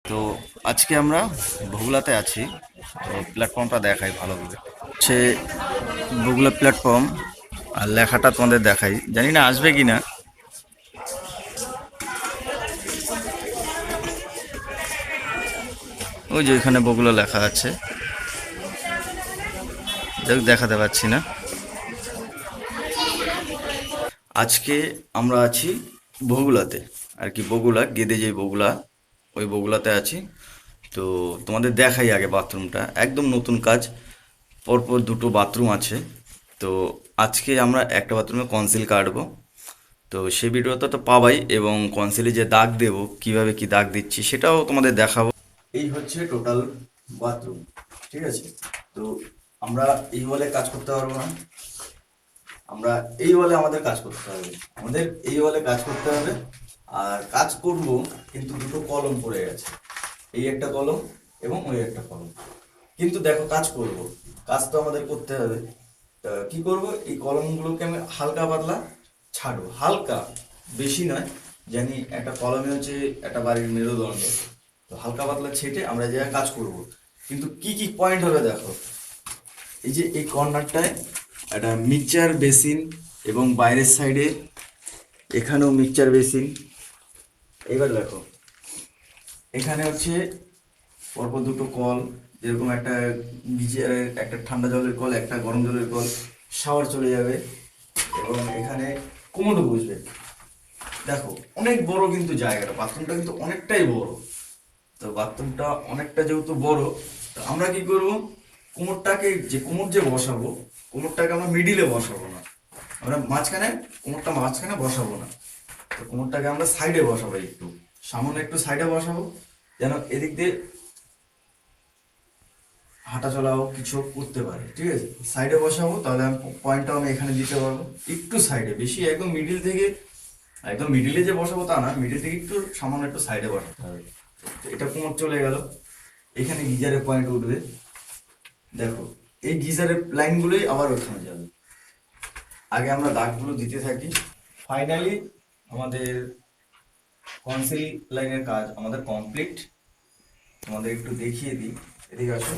তো আজকে আমরা বগুলাতে আছি। তো প্ল্যাটফর্মটা দেখাই ভালোভাবে। হচ্ছে বগুলা প্ল্যাটফর্ম, আর লেখাটা তোমাদের দেখাই, জানি না আসবে কি না। ওই যে ওইখানে বগুলা লেখা আছে, দেখাতে পাচ্ছি না। আজকে আমরা আছি বগুলাতে, আর কি বগুলা গেদে যে বগুলা, ওই বগুলাতে আছি। তো তোমাদের দেখাই আগে বাথরুমটা, একদম নতুন কাজ, পরপর দুটো বাথরুম আছে। তো আজকে আমরা একটা বাথরুমে কনসিল কাটবো। তো সেই ভিডিওটা তো পাবাই, এবং কনসিলে যে দাগ দেবো, কিভাবে কি দাগ দিচ্ছি সেটাও তোমাদের দেখাবো। এই হচ্ছে টোটাল বাথরুম, ঠিক আছে। তো আমরা এই ওয়ালে কাজ করতে পারবো না, আমরা এই ওয়ালে আমাদের কাজ করতে হবে, আমাদের এই ওয়ালে কাজ করতে হবে। আর কাজ করব, কিন্তু দুটো কলম পড়ে গেছে, এই একটা কলম এবং ওই একটা কলম। কিন্তু দেখো, কাজ করব, কাজ তো আমাদের করতে হবে। তা কি করব, এই কলমগুলোকে আমি হালকা পাতলা ছাড়বো, হালকা, বেশি নয়। জানি একটা কলমে হচ্ছে একটা বাড়ির মেরুদণ্ড। তো হালকা পাতলা ছেটে আমরা যে কাজ করব। কিন্তু কি কি পয়েন্ট হবে দেখো, এই যে এই কর্নারটায় একটা মিক্সচার বেসিন, এবং বাইরের সাইডে এখানেও মিক্সচার বেসিন। এবার দেখো, এখানে হচ্ছে পরপর দুটো কল, যেরকম একটা গিজারের, একটা ঠান্ডা জলের কল, একটা গরম জলের কল, শাওয়ার চলে যাবে। এবং এখানে কোমোডও বসবে। দেখো, অনেক বড় কিন্তু জায়গাটা, বাথরুমটা কিন্তু অনেকটাই বড়। তো বাথরুমটা অনেকটা যেহেতু বড়, তো আমরা কি করব, কোমরটাকে, যে কোমর যে বসাবো, কোমরটাকে আমরা মিডিলে বসাবো না, আমরা মাঝখানে, কোমরটা মাঝখানে বসাবো না। তো কোমরটাকে আমরা সাইডে বসাবো, একটু সামনে একটু সাইডে বসাবো, যেন এদিক দিয়ে হাঁটা চলাও কিছু করতে পারে, ঠিক আছে। সাইডে বসাবো, তাহলে আমি পয়েন্টটাও আমি এখানে দিতে পারবো, একটু সাইডে, বেশি একদম মিডিল থেকে, একদম মিডিলে যে বসাবো তা না, মিডিল থেকে একটু সামান্য একটু সাইডে বসাতে হবে। তো এটা কোমর চলে গেল। এখানে গিজারের পয়েন্ট উঠবে, দেখো এই গিজারের লাইনগুলোই আবার ওখানে যাবে। আগে আমরা দাগগুলো দিতে থাকি। ফাইনালি আমাদের কনসিল লাইনের কাজ আমাদের কমপ্লিট। তোমাদের একটু দেখিয়ে দিই, এদিকে আসো।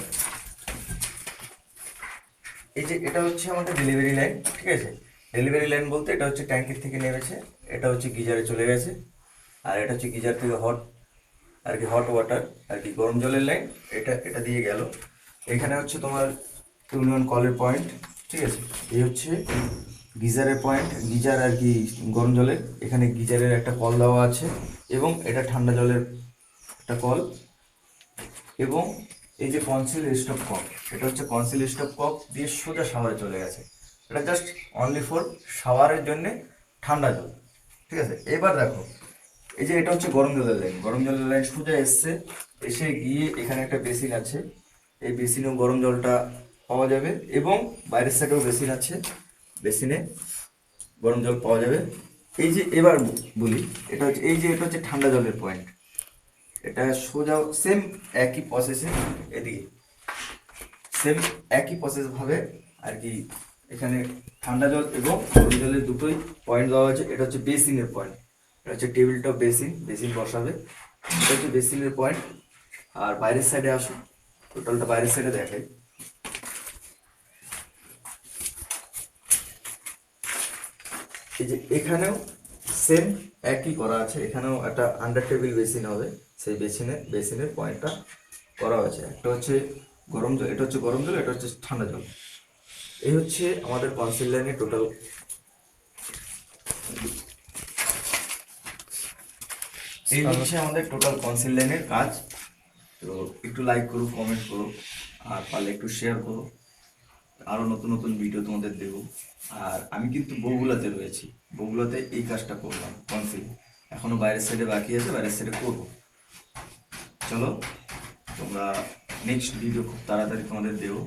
এই যে এটা হচ্ছে আমাদের ডেলিভারি লাইন, ঠিক আছে। ডেলিভারি লাইন বলতে এটা হচ্ছে ট্যাঙ্কির থেকে নেমেছে, এটা হচ্ছে গিজারে চলে গেছে। আর এটা হচ্ছে গিজার থেকে হট, আর কি হট ওয়াটার, আর কি গরম জলের লাইন, এটা এটা দিয়ে গেল। এখানে হচ্ছে তোমার টু-ইন-ওয়ান কলের পয়েন্ট, ঠিক আছে। এই হচ্ছে গিজারের পয়েন্ট, গিজার আর কি গরম জলের, এখানে গিজারের একটা কল দেওয়া আছে, এবং এটা ঠান্ডা জলের একটা কল। এবং এই যে কনসিল স্টপ কক, এটা হচ্ছে কনসিল স্টপ কক দিয়ে সোজা শাওয়ারে চলে গেছে। এটা জাস্ট অনলি ফর শাওয়ারের জন্য, ঠান্ডা জল, ঠিক আছে। এবার দেখো, এই যে এটা হচ্ছে গরম জলের লাইন, গরম জলের লাইন সোজা এসছে, এসে গিয়ে এখানে একটা বেসিন আছে, এই বেসিনেও গরম জলটা পাওয়া যাবে, এবং বাইরের সাইডেও বেসিন আছে, বেসিনে গরম জল পাওয়া যাবে। এই যে এবার বলি, এটা হচ্ছে, এই যে এটা হচ্ছে ঠান্ডা জলের পয়েন্ট, এটা সোজা সেম একই প্রসেসে, এদিকে সেম একই প্রসেস ভাবে আর কি। এখানে ঠান্ডা জল এবং গরম জলের দুটোই পয়েন্ট দেওয়া আছে। এটা হচ্ছে বেসিনের পয়েন্ট, এটা হচ্ছে টেবিল টপ বেসিন, বেসিন বসাবে, এটা হচ্ছে বেসিনের পয়েন্ট। আর বাইরের সাইডে আসো, টোটালটা বাইরের সাইডে দেখাই। এই যে এখানেও সেম একই করা আছে, এখানেও একটা আন্ডার টেবিল বেসিন হবে, সেই বেসিনের পয়েন্টটা করা হয়েছে। একটা হচ্ছে গরম জল, এটা হচ্ছে গরম জল, এটা হচ্ছে ঠান্ডা জল। এই হচ্ছে আমাদের কনসিল লাইনের টোটাল, এই হচ্ছে আমাদের টোটাল কনসিল লাইনের কাজ। তো একটু লাইক করো, কমেন্ট করো, আর পারলে একটু শেয়ার করো, আরো নতুন নতুন ভিডিও তোমাদের দেবো। আর আমি কিন্তু বগুলাতে রয়েছি, বগুলাতে এই কাজটা করলাম কনসিল, এখনো বাইরের সাইডে বাকি আছে, বাইরের সাইডে করবো। চলো, তোমরা নেক্সট ভিডিও খুব তাড়াতাড়ি তোমাদের দেবো।